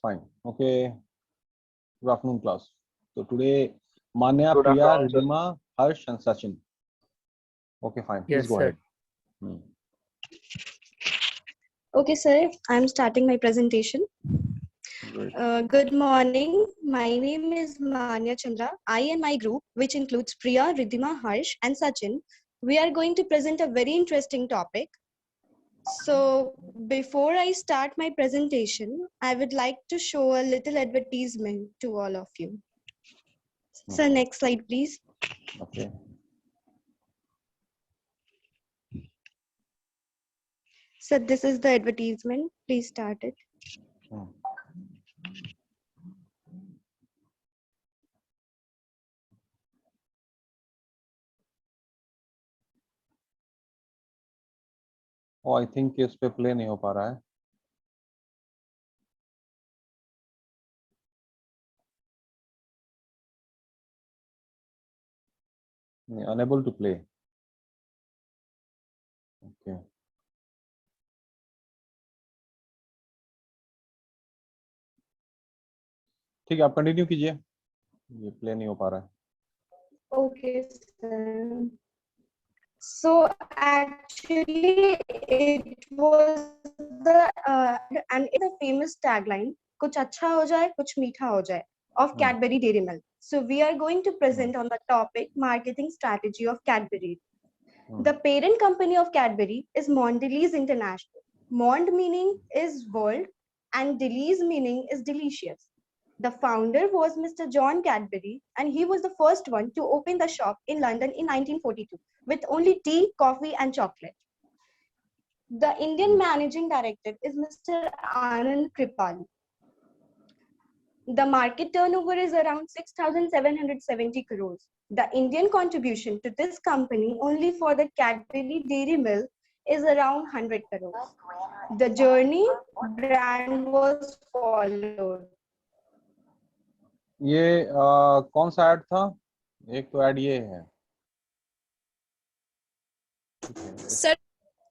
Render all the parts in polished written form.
fine. Okay. Good afternoon, class. So today, Manya, Good Priya, afternoon, sir. Ridhima, Harsh, and Sachin. Okay, fine. Please Yes, go sir. ahead. Okay, sir, I'm starting my presentation. Great. Good morning. My name is Manya Chandra. I and my group, which includes Priya, Ridhima, Harsh, and Sachin, we are going to present a very interesting topic. So, before I start my presentation, I would like to show a little advertisement to all of you. So, next slide, please. Okay. So, this is the advertisement. Please start it. Oh, I think इस पे play नहीं हो पा रहा है. Unable to play. Okay. ठीक है, आप कंटिन्यू कीजिए. ये प्ले नहीं हो पा रहा है. Okay, sir. So actually, it was and it's a famous tagline. कुछ अच्छा हो जाए, कुछ मीठा हो जाए of Cadbury Dairy Milk. So we are going to present on the topic marketing strategy of Cadbury. The parent company of Cadbury is Mondelez International. Mond meaning is world and Delez meaning is delicious. The founder was Mr. John Cadbury, and he was the first one to open the shop in London in 1942 with only tea, coffee, and chocolate. The Indian managing director is Mr. Anand Kripal. The market turnover is around 6,770 crores. The Indian contribution to this company only for the Cadbury Dairy Milk is around 100 crores. The journey brand was followed. ये कौन सा add था? एक तो add ये है. Sir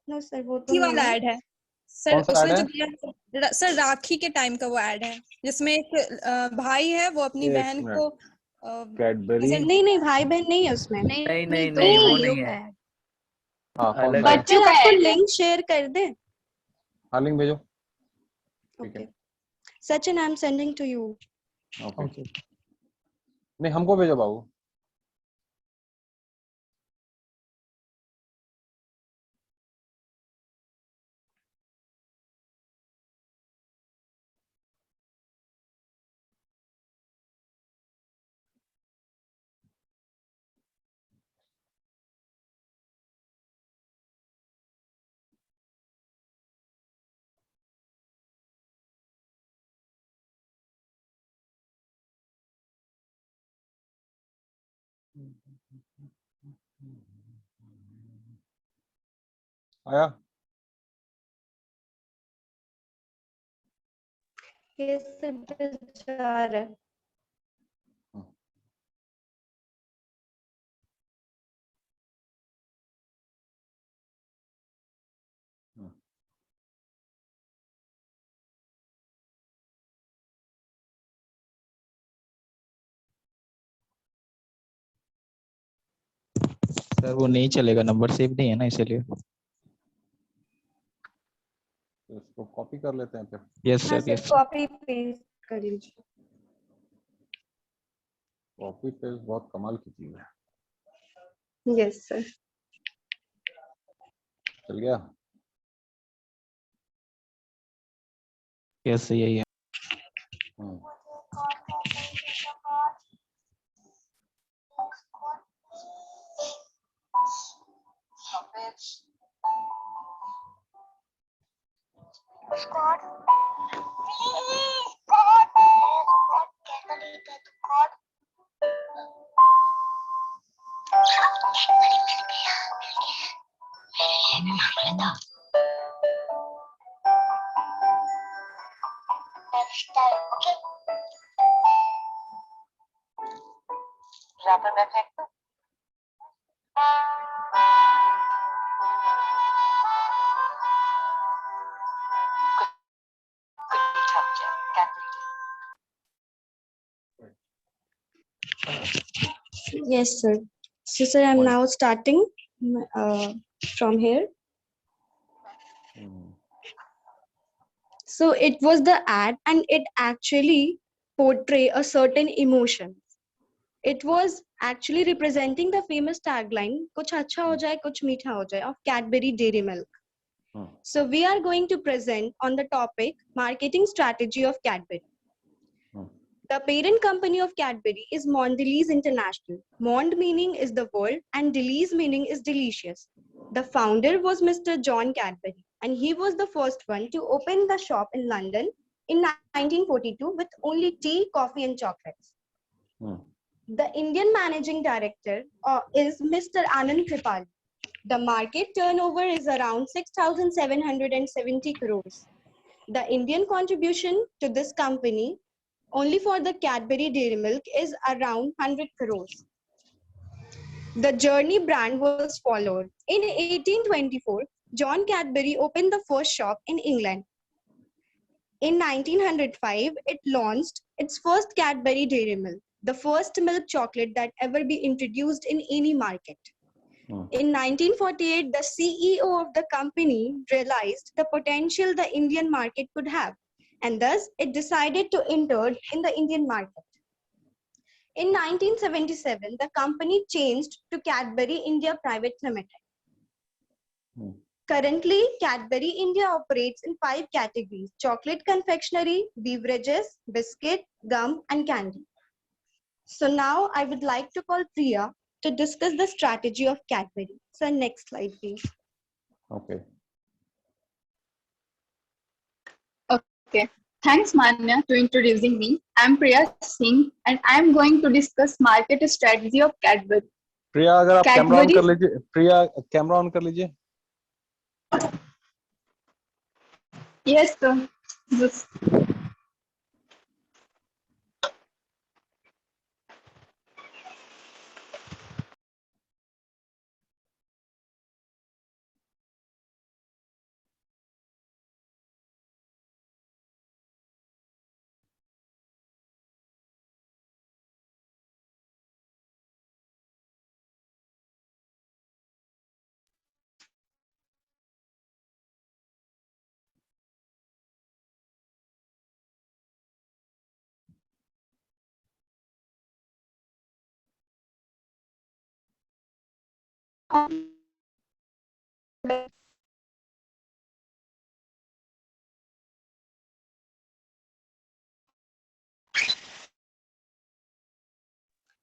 No, sir, वो तो राखी नहीं वाला है. ऐड है सर. कौन सा उसमें ad जो है? दिया सर राखी के टाइम का वो ऐड है जिसमें एक भाई है वो अपनी एक बहन मिनट. को कैडबरी. नहीं भाई बहन नहीं है उसमें. नहीं दो वो भाइयों नहीं का है. है. हाँ, कौन अलग सा है? बच्चों आपको लिंक शेयर कर दे. हाँ, लिंक भेजो. Okay. Sachin, I'm sending to you. Okay. नहीं, हमको भेजो बाबू. आया? Yes, it is jar. Sir वो नहीं चलेगा, नंबर सेव नहीं है ना इसलिए. तो इसको कॉपी कर लेते हैं फिर. यस हाँ sir, sir, yes. Copy paste कर लीजिए. कॉपी पेस्ट बहुत कमाल की चीज है. Yes, sir. चल गया? यस यही है. God, please, God, please, God, okay? Rubber में फेंक दो. Good job, Cadbury. Yes, sir. So, sir, I'm Fine. now starting from here. Hmm. So it was the ad, and it actually portray a certain emotion. It was actually representing the famous tagline, "कुछ अच्छा हो जाए, कुछ मीठा हो जाए" of Cadbury Dairy Milk. Hmm. So we are going to present on the topic marketing strategy of Cadbury. Hmm. The parent company of Cadbury is Mondelez International. Mond meaning is the world and Deleze meaning is delicious. The founder was Mr. John Cadbury, and he was the first one to open the shop in London in 1942 with only tea, coffee, and chocolates. Hmm. The Indian managing director is Mr. Anand Kripal. The market turnover is around 6,770 crores. The Indian contribution to this company only for the Cadbury Dairy Milk is around 100 crores. The Journey brand was followed. In 1824, John Cadbury opened the first shop in England. In 1905, it launched its first Cadbury Dairy Milk, the first milk chocolate that ever be introduced in any market. In 1948, the CEO of the company realized the potential the Indian market could have, and thus it decided to enter in the Indian market. In 1977, the company changed to Cadbury India Private Limited. Hmm. Currently, Cadbury India operates in 5 categories: chocolate confectionery, beverages, biscuit, gum, and candy. So now I would like to call Priya to discuss the strategy of Cadbury. So next slide, please. Okay. Okay. Thanks, Manya, to introducing me. I'm Priya Singh, and I'm going to discuss market strategy of Cadbury. प्रिया अगर आप camera on कर Cadbury, लीजिए, प्रिया camera on कर लीजिए. yes, sir. Yes.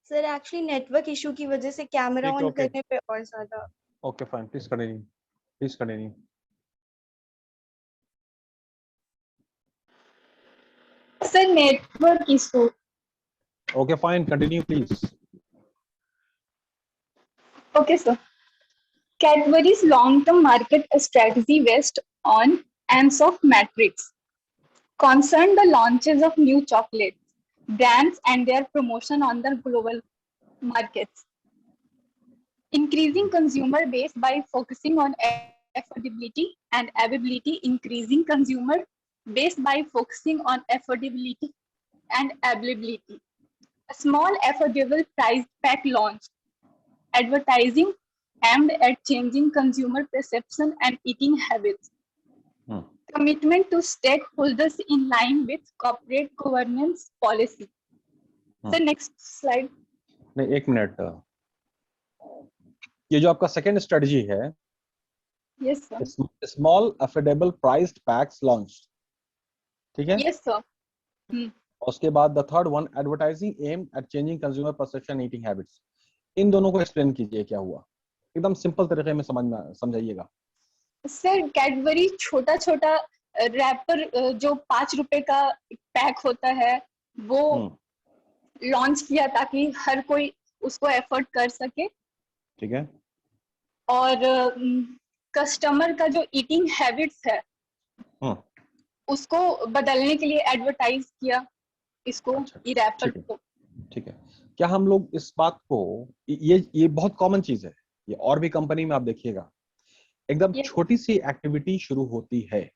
Sir actually network issue की वजह से camera ठीक, ऑन okay. करने पे और ज्यादा. Okay, fine. Please continue. Please continue. Sir, network issue. Okay, fine. Continue, please. Okay, sir. Cadbury's long-term market strategy based on AMSOF matrix concerned the launches of new chocolates, brands, and their promotion on the global markets. Increasing consumer base by focusing on affordability and availability, increasing consumer base by focusing on affordability and availability. A small affordable price pack launch. Advertising aimed at changing consumer perception and eating habits. Hmm. Commitment to stakeholders in line with corporate governance policy. So next slide. नहीं, एक minute. ये जो आपका second strategy है, Yes, sir. Small affordable priced packs launch, ठीक है? Yes, sir. उसके बाद the third one, advertising aim at changing consumer perception eating habits. इन दोनों को एक्सप्लेन कीजिए क्या हुआ, एकदम सिंपल तरीके में समझाइएगा. सर, कैडबरी छोटा छोटा रैपर जो 5 रुपए का पैक होता है वो लॉन्च किया ताकि हर कोई उसको एफोर्ड कर सके. ठीक है. और कस्टमर का जो ईटिंग हैबिट्स है उसको बदलने के लिए एडवर्टाइज किया इसको. अच्छा, ये रैपर को. ठीक है. क्या हम लोग इस बात को, ये बहुत कॉमन चीज है, ये और भी कंपनी में आप देखिएगा, एकदम छोटी सी एक्टिविटी शुरू होती है.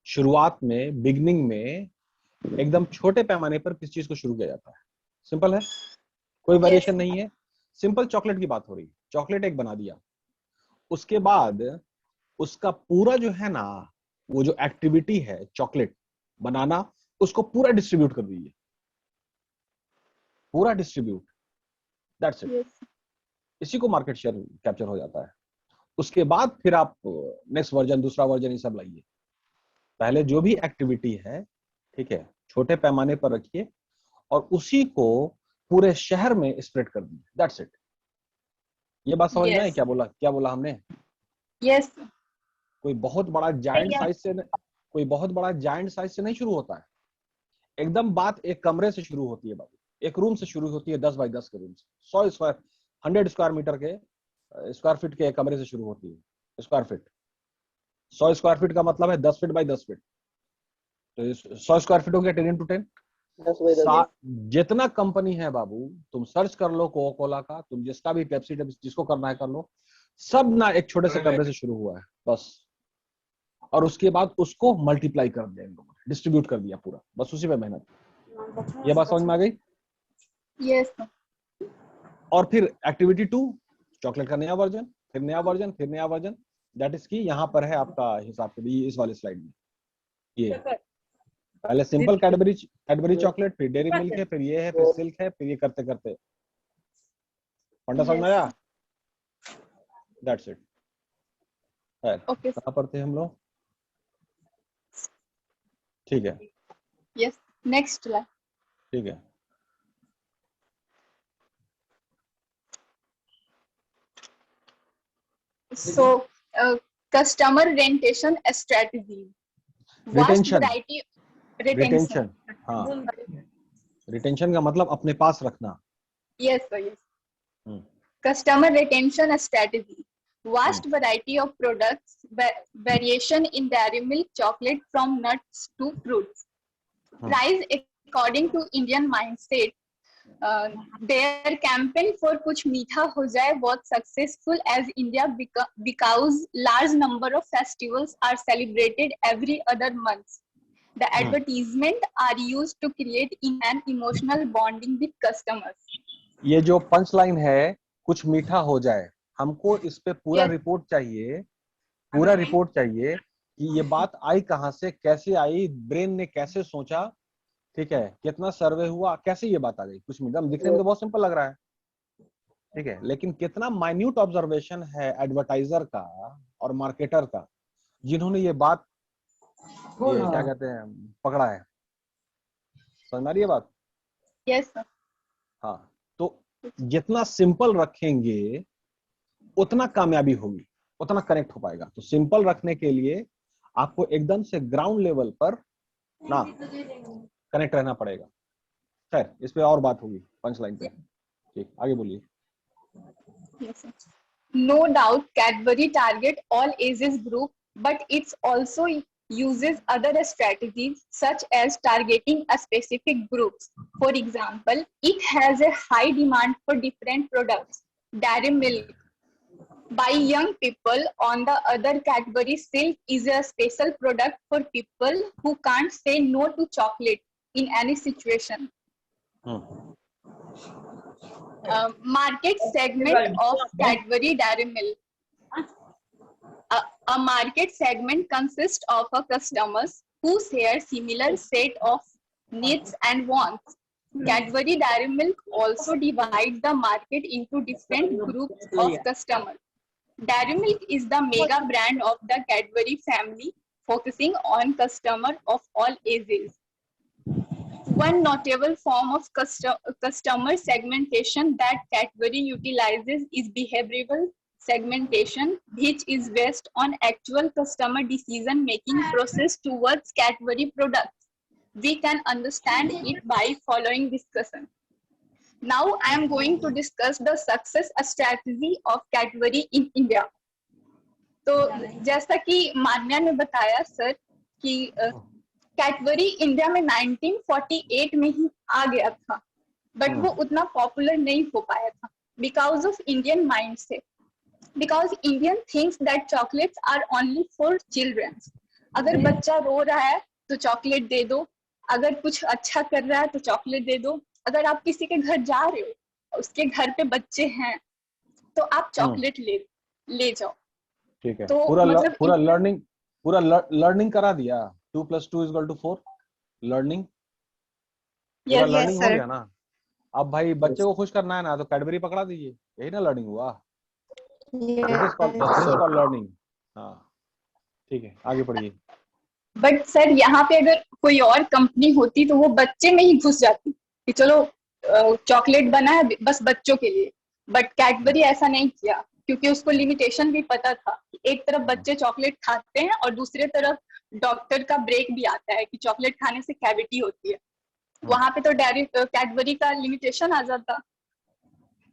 शुरुआत में, बिगनिंग में एकदम छोटे पैमाने पर किस चीज को शुरू किया जाता है. सिंपल है, कोई वेरिएशन नहीं है. सिंपल चॉकलेट की बात हो रही है, चॉकलेट एक बना दिया, उसके बाद उसका पूरा जो है ना, वो जो एक्टिविटी है चॉकलेट बनाना, उसको पूरा डिस्ट्रीब्यूट कर दीजिए, पूरा डिस्ट्रीब्यूट, दैट्स इट। Yes. इसी को मार्केट शेयर कैप्चर हो जाता है। उसके बाद फिर आप नेक्स्ट वर्जन, दूसरा वर्जन, ये सब लाइए। पहले जो भी एक्टिविटी है, ठीक है, छोटे पैमाने पर रखिए और उसी को पूरे शहर में स्प्रेड कर दीजिए, दैट्स इट। ये बात समझ में आई? Yes. क्या बोला हमने? Yes. कोई बहुत बड़ा जायंट Yeah. साइज से कोई बहुत बड़ा जायंट साइज से नहीं शुरू होता है। एकदम बात एक कमरे से शुरू होती है बाबू, एक रूम से शुरू होती है, 10 बाई 10 के रूम से, 100 स्क्वायर मीटर के स्क्वायर फीट के कमरे से शुरू होती है। स्क्वायर फीट, 100 स्क्वायर फीट का मतलब है 10 फीट बाई 10 फीट, तो 100 स्क्वायर फीट हो गया 10 into 10। जितना कंपनी है बाबू, तुम सर्च कर लो कोका कोला का, तुम जिसका भी, पेप्सी, जिसको करना है कर लो, सब ना एक छोटे से कमरे से शुरू हुआ है बस। और उसके बाद उसको मल्टीप्लाई कर दिया इन लोगों ने, डिस्ट्रीब्यूट कर दिया पूरा, बस उसी पे मेहनत। ये बात समझ में आ गई? Yes. और फिर एक्टिविटी 2, चॉकलेट का नया वर्जन, फिर नया वर्जन, फिर नया वर्जन, दैट इज की यहाँ पर है आपका हिसाब से भी, इस वाले स्लाइड में। ये पहले सिंपल कैडबरी चॉकलेट, फिर डेयरी मिल्क है, फिर ये है, फिर सिल्क है, फिर ये करते करते फंडा समझ में आया? That's it. Okay. कहाँ पर थे हम लोग? ठीक है, Yes. Next slide. ठीक है। So, customer retention strategy. Vast Retention. variety. Retention, हाँ, रिटेंशन का मतलब अपने पास रखना। Yes, sir. Yes. Hmm, Customer retention strategy. Vast variety of products, variation in dairy milk chocolate from nuts to fruits. Price according to Indian mindset. Their campaign for कुछ मीठा हो जाए was successful as India because large number of festivals are celebrated every other month. The advertisement are used to create an emotional bonding with customers. ये जो punch line है, कुछ मीठा हो जाए, हमको इस पे पूरा Yes. रिपोर्ट चाहिए, पूरा रिपोर्ट चाहिए कि ये बात आई कहाँ से, कैसे आई, ब्रेन ने कैसे सोचा, ठीक है, कितना सर्वे हुआ, कैसे ये बात आ गई। कुछ मीठा दिखने में तो बहुत सिंपल लग रहा है, ठीक है, लेकिन कितना माइन्यूट ऑब्जर्वेशन है एडवर्टाइजर का और मार्केटर का, जिन्होंने ये बात, ये क्या कहते हैं, पकड़ा है। समझ में आ रही है बात? Yes, sir. हाँ, तो जितना सिंपल रखेंगे उतना कामयाबी होगी, उतना कनेक्ट हो पाएगा। तो सिंपल रखने के लिए आपको एकदम से ग्राउंड लेवल पर ना कनेक्ट रहना पड़ेगा। खैर, इस पे और बात होगी पंच लाइन पे। ठीक, आगे बोलिए। Yes, sir. No doubt Cadbury target all ages group, but it's also uses other strategies such as targeting a specific groups. For example, it has a high demand for different products. Dairy milk by young people. On the other, Cadbury Silk is a special product for people who can't say no to chocolate in any situation. Market segment of Cadbury Dairy Milk. A market segment consists of a customers who share similar set of needs and wants. Cadbury Dairy Milk also divides the market into different groups of customers. Dairy Milk is the mega brand of the Cadbury family, focusing on customers of all ages. One notable form of customer segmentation that Cadbury utilizes is behavioral segmentation, which is based on actual customer decision-making process towards Cadbury products. We can understand it by following discussion. Now I am going to discuss the success strategy of Cadbury in India. तो जैसा कि मान्या ने बताया sir कि Cadbury India में 1948 में ही आ गया था, बट वो उतना पॉपुलर नहीं हो पाया था because of Indian mindset. Because Indian thinks that chocolates are only for childrens. अगर बच्चा रो रहा है तो चॉकलेट दे दो, अगर कुछ अच्छा कर रहा है तो चॉकलेट दे दो, अगर आप किसी के घर जा रहे हो उसके घर पे बच्चे हैं, तो आप चॉकलेट ले जाओ। ठीक है, तो पूरा मतलब पूरा लर्निंग, पूरा लर्निंग करा दिया। 2+2 = 4 लर्निंग, पूरा Yes, लर्निंग हो sir. गया ना। अब भाई बच्चे को खुश करना है ना, तो कैडबरी पकड़ा दीजिए, यही ना लर्निंग हुआ। This is Yes. Called learning. हाँ ठीक है, आगे पढ़िए। बट सर यहाँ पे अगर कोई और कंपनी होती तो वो बच्चे में ही घुस जाती कि चलो चॉकलेट बना है बस बच्चों के लिए। बट कैडबरी ऐसा नहीं किया, क्योंकि उसको लिमिटेशन भी पता था कि एक तरफ बच्चे चॉकलेट खाते हैं और दूसरे तरफ डॉक्टर का ब्रेक भी आता है कि चॉकलेट खाने से कैविटी होती है। वहां पे तो डायरेक्ट कैडबरी का लिमिटेशन आ जाता।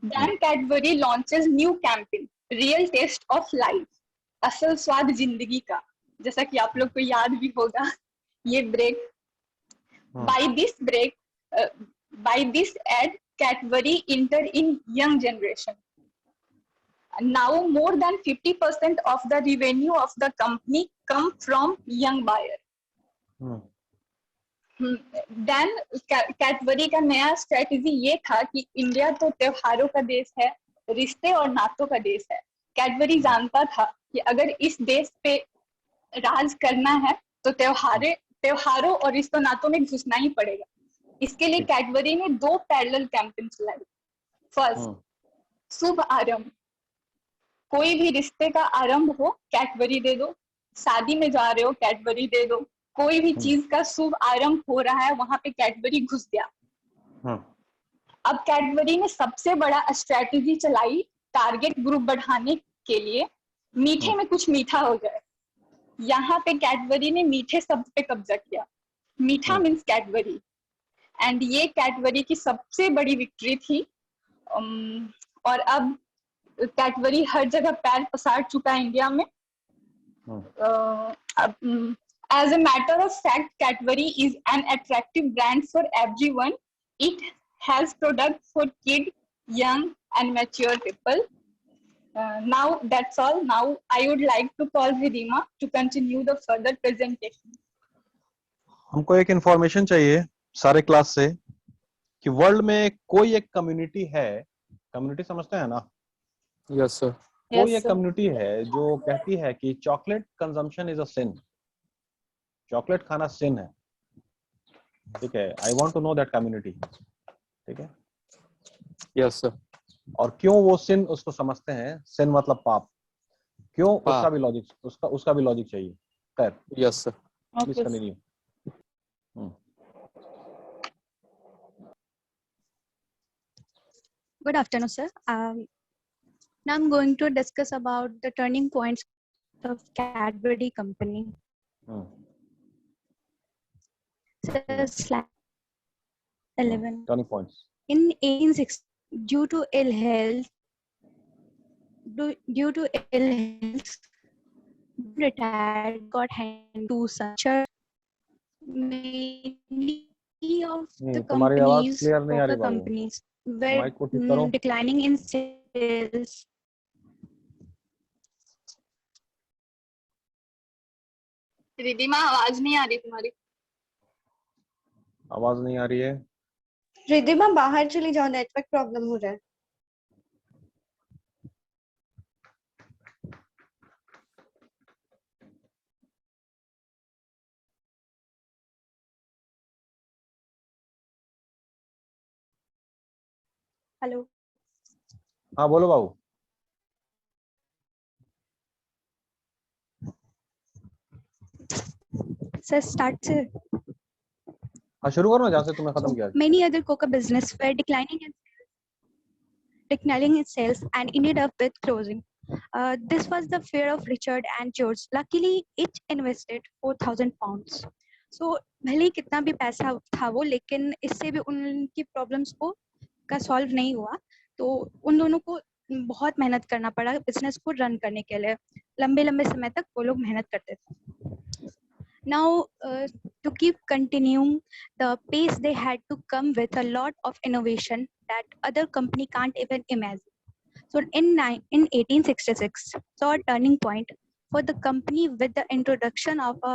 Then Cadbury launches new campaign, real taste of life, असल स्वाद जिंदगी का, जैसा कि आप लोग को याद भी होगा ये break. By this break, by this ad Cadbury enter in young generation. Now more than 50% of the revenue of the company come from young buyer. Then Cadbury का नया स्ट्रेटजी ये था कि इंडिया तो त्योहारों का देश है, रिश्ते और नातों का देश है। कैडबरी जानता था कि अगर इस देश पे राज करना है तो त्योहारों और रिश्तों नातों में घुसना ही पड़ेगा। इसके लिए कैडबरी ने 2 पैरेलल कैंपेन चलाई। फर्स्ट, शुभ आरंभ, कोई भी रिश्ते का आरंभ हो कैडबरी दे दो। शादी में जा रहे हो कैडबरी दे दो। कोई भी चीज का शुभ आरंभ हो रहा है वहां पे कैडबरी घुस गया। अब कैडबरी ने सबसे बड़ा स्ट्रेटजी चलाई टारगेट ग्रुप बढ़ाने के लिए, मीठे में कुछ मीठा हो जाए। यहाँ पे कैडबरी ने मीठे शब्द पे कब्जा किया। मीठा मीन्स कैडबरी, एंड ये कैडबरी की सबसे बड़ी विक्ट्री थी। और अब कैडबरी हर जगह पैर पसार चुका है इंडिया में। As a matter of fact, Cadbury is an attractive brand for everyone. It has products for kids, young and mature people. Now that's all. Now I would like to call Ridhima to continue the further presentation. हमको एक information चाहिए सारे class से कि world में कोई एक community है, कम्युनिटी समझते हैं ना? Yes sir. कोई एक कम्युनिटी है जो कहती है कि chocolate consumption is a sin, chocolate खाना सिन है। ठीक है, I want to know that community. ठीक है, यस सर। और क्यों वो सिन उसको समझते हैं, सिन मतलब पाप, क्यों? उसका भी लॉजिक, उसका भी लॉजिक चाहिए। खैर, yes sir. Please continue. Good afternoon, sir. Now I'm going to discuss about the turning points of Cadbury Company. So, slide 11. Turning points. In 1860, due to ill health, retired, got handed to such many of the तुम्हारी आवाज companies, clear नहीं आ रही बाबू, companies were mic को ठीक करो। declining in sales. Ridhima आवाज नहीं आ रही तुम्हारी। आवाज नहीं आ रही है। रिधिमा बाहर चली जाओ, नेटवर्क प्रॉब्लम हो रहा है। Hello. हाँ बोलो बाबू। Sir, start, sir. हाँ शुरू करो ना जहाँ से तुमने खत्म किया। Many other coca business were declining in sales and ended up with closing. This was the fear of Richard and George. Luckily, each invested £4,000. So भले ही कितना भी पैसा था वो, लेकिन इससे भी उनकी प्रॉब्लम्स को का सॉल्व नहीं हुआ। तो उन दोनों को बहुत मेहनत करना पड़ा बिजनेस को रन करने के लिए। लंबे समय तक वो लोग मेहनत करते थे। Now, to keep continuing the pace, they had to come with a lot of innovation that other company can't even imagine. So in 1866, saw a turning point for the company with the introduction of a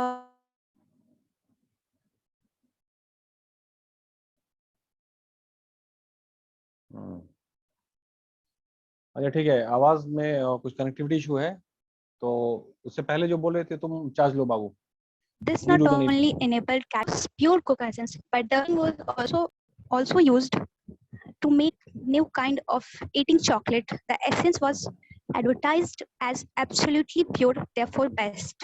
अच्छा ठीक है, आवाज में कुछ connectivity issue है, तो उससे पहले जो बोल रहे थे तुम charge low Babu. This You not do the only enabled cat's pure cocoa essence, but the was also used to make new kind of eating chocolate. The essence was advertised as absolutely pure, therefore best.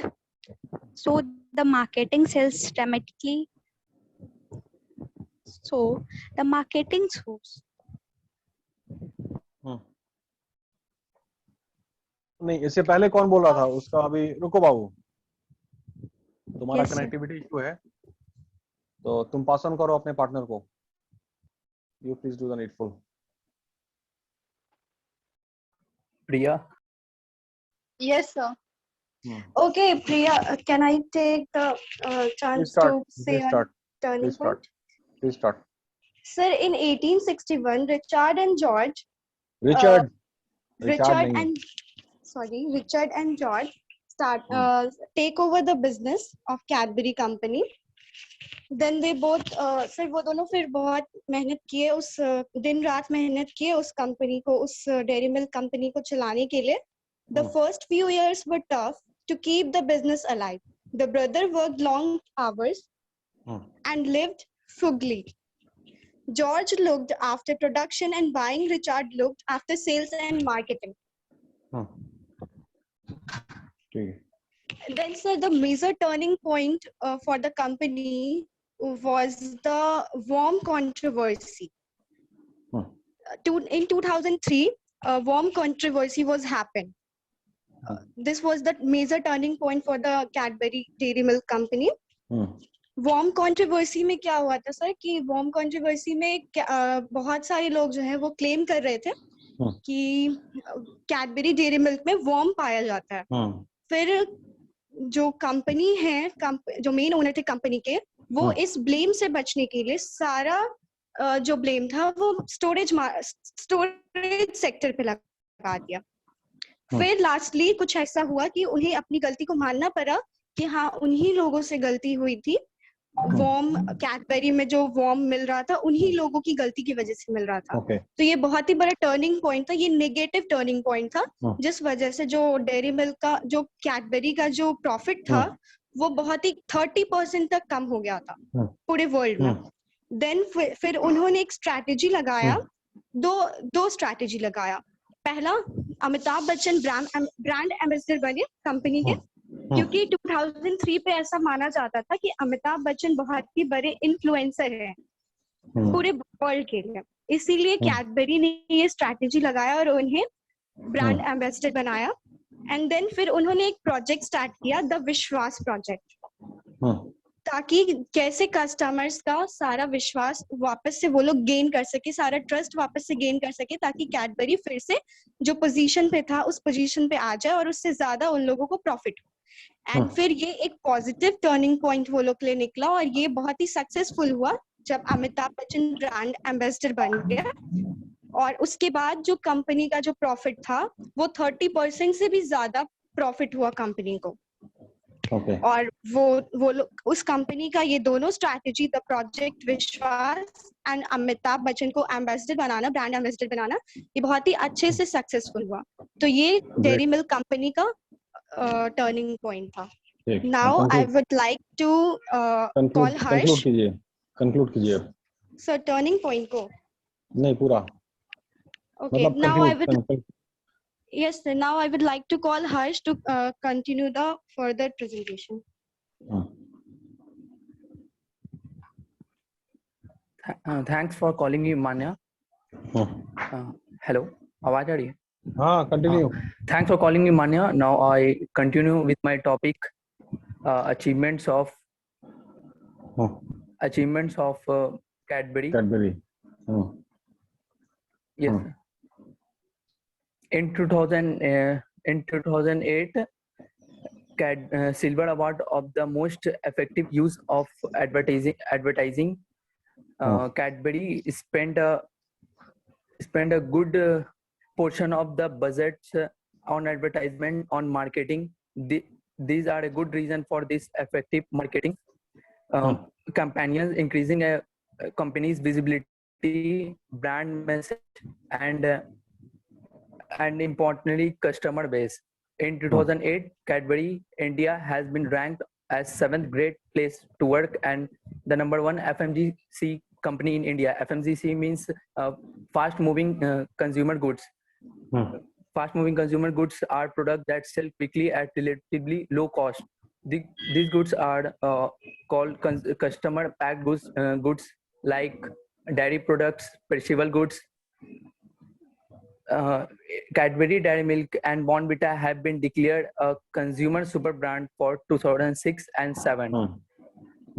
So the marketing sells dramatically. So the marketing source. नहीं, इससे पहले कौन बोल रहा था उसका? अभी रुको बाबू, तुम्हारा Yes, sir. कनेक्टिविटी इशू है, तो तुम पास ऑन करो अपने पार्टनर को। You please do the needful. Priya, Yes, sir. Okay, Priya, can I take the chance to say on turning point? Please start. Sir, in 1861, Richard and George Richard and George take over the business of Cadbury company. Then they both फिर वो दोनों फिर बहुत मेहनत किए, उस दिन रात मेहनत किए उस कंपनी को, उस डेयरी मिल्क कंपनी को चलाने के लिए. The first few years were tough to keep the business alive. The brother worked long hours and lived frugally. George looked after production and buying. Richard looked after sales and marketing. Then, sir, the major turning point for the company was the worm controversy. In 2003, a worm controversy was happened. This was the major turning point for the Cadbury Dairy Milk Company. Worm controversy में क्या हुआ था sir कि warm controversy में बहुत सारे लोग जो है वो क्लेम कर रहे थे कि कैडबरी डेयरी मिल्क में वॉर्म पाया जाता है. फिर जो कंपनी है, जो मेन ओनर थे कंपनी के, वो इस ब्लेम से बचने के लिए सारा जो ब्लेम था वो स्टोरेज सेक्टर पे लगा दिया. फिर लास्टली कुछ ऐसा हुआ कि उन्हें अपनी गलती को मानना पड़ा कि हाँ उन्हीं लोगों से गलती हुई थी. वॉर्म कैडबरी में जो वॉर्म मिल रहा था उन्हीं लोगों की गलती की वजह से मिल रहा था. तो ये बहुत ही बड़ा टर्निंग पॉइंट था, ये नेगेटिव टर्निंग पॉइंट था, जिस वजह से जो डेयरी मिल्क का, जो कैडबरी का जो प्रॉफिट था वो बहुत ही 30% तक कम हो गया था पूरे वर्ल्ड में. देन फिर उन्होंने एक स्ट्रैटेजी लगाया, दो स्ट्रैटेजी लगाया. पहला, अमिताभ बच्चन ब्रांड एम्बेसडर बने कंपनी के, क्योंकि 2003 पे ऐसा माना जाता था कि अमिताभ बच्चन बहुत ही बड़े इन्फ्लुएंसर हैं पूरे वर्ल्ड के लिए. इसीलिए कैडबरी ने ये स्ट्रैटेजी लगाया और उन्हें ब्रांड एम्बेसडर बनाया. एंड देन फिर उन्होंने एक प्रोजेक्ट स्टार्ट किया, द विश्वास प्रोजेक्ट, ताकि कैसे कस्टमर्स का सारा विश्वास वापस से वो लोग गेन कर सके, सारा ट्रस्ट वापस से गेन कर सके, ताकि कैडबरी फिर से जो पोजीशन पे था उस पोजीशन पे आ जाए और उससे ज्यादा उन लोगों को प्रॉफिट हो. एंड फिर ये एक पॉजिटिव टर्निंग पॉइंट वो लोग के लिए निकला और ये बहुत ही सक्सेसफुल हुआ जब अमिताभ बच्चन ब्रांड एम्बेसडर बन गया. और उसके बाद जो कंपनी का जो प्रॉफिट था वो 30% से भी ज्यादा प्रॉफिट हुआ कंपनी को. और वो लोग उस कंपनी का ये दोनों strategy, the project Vishwas and Amitabh Bachchan को एम्बेसडर बनाना, ब्रांड एम्बेसडर बनाना, ये बहुत ही अच्छे से सक्सेसफुल हुआ. तो ये डेयरी मिल्क कंपनी का टर्निंग पॉइंट था. Now I would like to call Harsh. Conclude कीजिए सर टर्निंग पॉइंट को नहीं पूरा. Okay, now I would Yes, sir. Now I would like to call Harsh to continue the further presentation. Thanks for calling me, Manya. Hello, आवाज आ रही है? हाँ, continue. Thanks for calling me, Manya. Now I continue with my topic, achievements of Cadbury. Yes. In 2008, Silver Award of the most effective use of advertising. Cadbury spent a good portion of the budgets on advertisement, on marketing. These are a good reason for this effective marketing campaigns, increasing a company's visibility, brand message, and and importantly, customer base. In 2008, Cadbury India has been ranked as 7th great place to work and the number 1 FMCG company in India. FMCG means fast moving consumer goods. Fast moving consumer goods are products that sell quickly at relatively low cost. These goods are called customer packed goods like dairy products, perishable goods. Cadbury Dairy Milk and Bournvita have been declared a consumer super brand for 2006 and 7.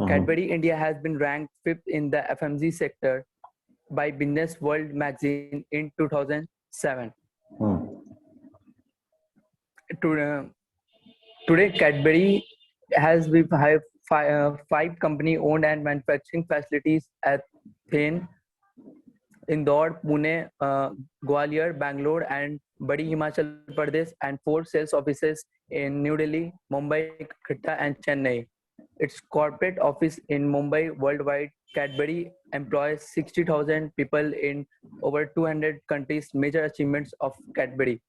Cadbury India has been ranked 5th in the FMCG sector by Business World magazine in 2007. Today, Cadbury has five company-owned and manufacturing facilities at Thane, Indore, Pune, Gwalior, Bangalore, and Badi Himachal Pradesh, and 4 sales offices in New Delhi, Mumbai, Kolkata, and Chennai. Its corporate office in Mumbai. Worldwide, Cadbury employs 60,000 people in over 200 countries. Major achievements of Cadbury.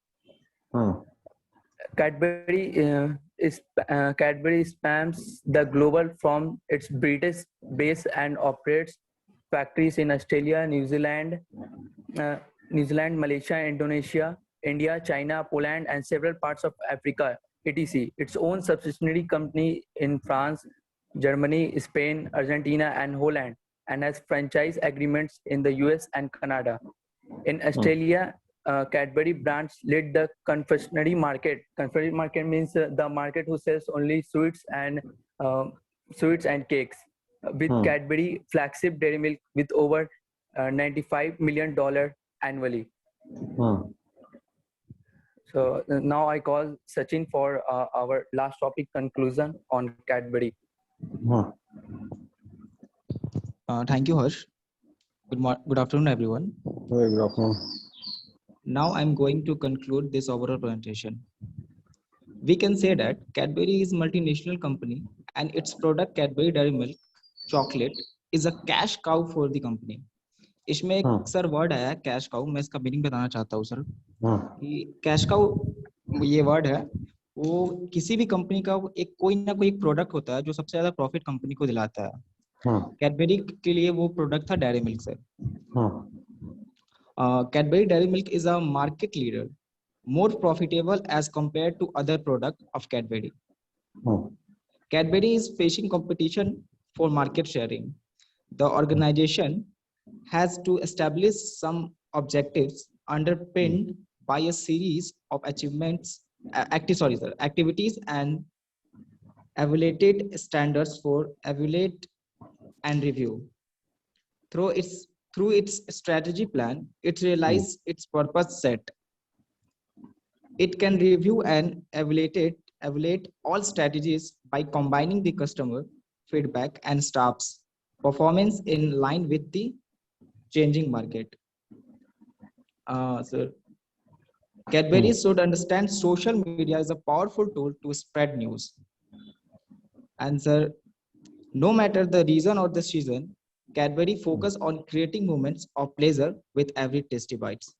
Cadbury spans the global from its British base and operates factories in Australia, New Zealand, Malaysia, Indonesia, India, China, Poland, and several parts of Africa, etc. Its own subsidiary company in France, Germany, Spain, Argentina, and Holland, and has franchise agreements in the US and Canada. In Australia, Cadbury brands lead the confectionery market. Confectionery market means the market who sells only sweets and cakes. With Cadbury flagship Dairy Milk with over $95 million annually. So now I call Sachin for our last topic conclusion on Cadbury. Thank you, Harsh. Good afternoon, everyone. Very good afternoon. Now I'm going to conclude this overall presentation. We can say that Cadbury is a multinational company and its product Cadbury Dairy Milk chocolate is a cash cow for the company. इसमें एक sir word आया cash cow, मैं इसका meaning बताना चाहता हूँ sir कि cash cow ये वर्ड है वो किसी भी कंपनी का एक कोई ना कोई एक प्रोडक्ट होता है जो सबसे ज्यादा प्रॉफिट कंपनी को दिलाता है. कैडबरी के लिए वो प्रोडक्ट था dairy milk sir. Cadbury Dairy Milk is a market leader, more profitable as compared to other products of Cadbury. Cadbury is facing competition for market sharing. The organization has to establish some objectives underpinned by a series of activities and evaluated standards for evaluate and review. Through its strategy plan, it realizes its purpose set. It can review and evaluate all strategies by combining the customer feedback and staff's performance in line with the changing market. So Cadbury should understand social media is a powerful tool to spread news. And sir, no matter the reason or the season, Cadbury focus on creating moments of pleasure with every tasty bites.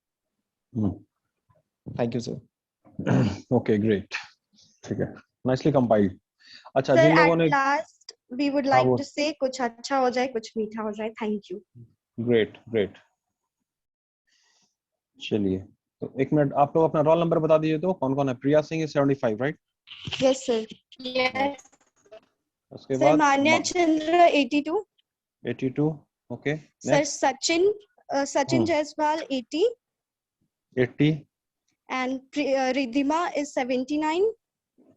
Thank you, sir. Okay, great. ठीक है, nicely compiled. अच्छा, Sir, जिन लोगों at ने last we would like to say कुछ अच्छा हो जाए, कुछ मीठा हो जाए. Thank you. Great. चलिए, तो एक मिनट आप लोग अपना रोल नंबर बता दीजिए तो कौन है. प्रिया Singh is 75, right? Yes, sir. Yes. उसके Sir, बाद Manya Chandra 82. 82. Okay. Sir, Next. Sachin Jaiswal 80. 80. And Ridhima is 79.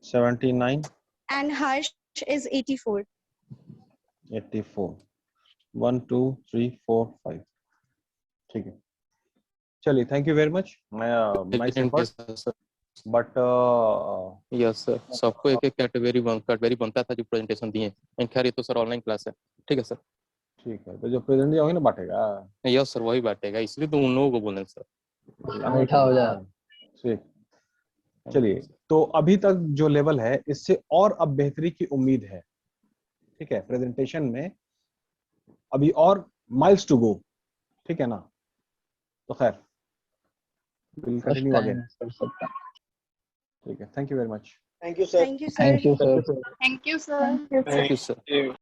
79. And Harsh is 84. 84. 1, 2, 3, 4, 5. ठीक है. चलिए, thank you very much. Nice effort. But yes sir, सबको एक कैटेगरी बनता था जो प्रेजेंटेशन दिए. एंड खैर ये तो सर ऑनलाइन क्लास है. ठीक है सर. ठीक है, तो जो प्रेजेंट दिया होगा ना बांटेगा. यस सर, वही बांटेगा, इसलिए तो उन लोगों को बोलें सर. मीठा हो जाए. ठीक. चलिए, तो अभी तक जो लेवल है इससे और अब बेहतरी की उम्मीद है. ठीक है, प्रेजेंटेशन में अभी और माइल्स टू गो. ठीक है ना. तो खैर विल कंटिन्यू अगेन। ठीक है, thank you very much. Thank you, sir. Thank you, sir. Thank you, sir. Thank you, sir.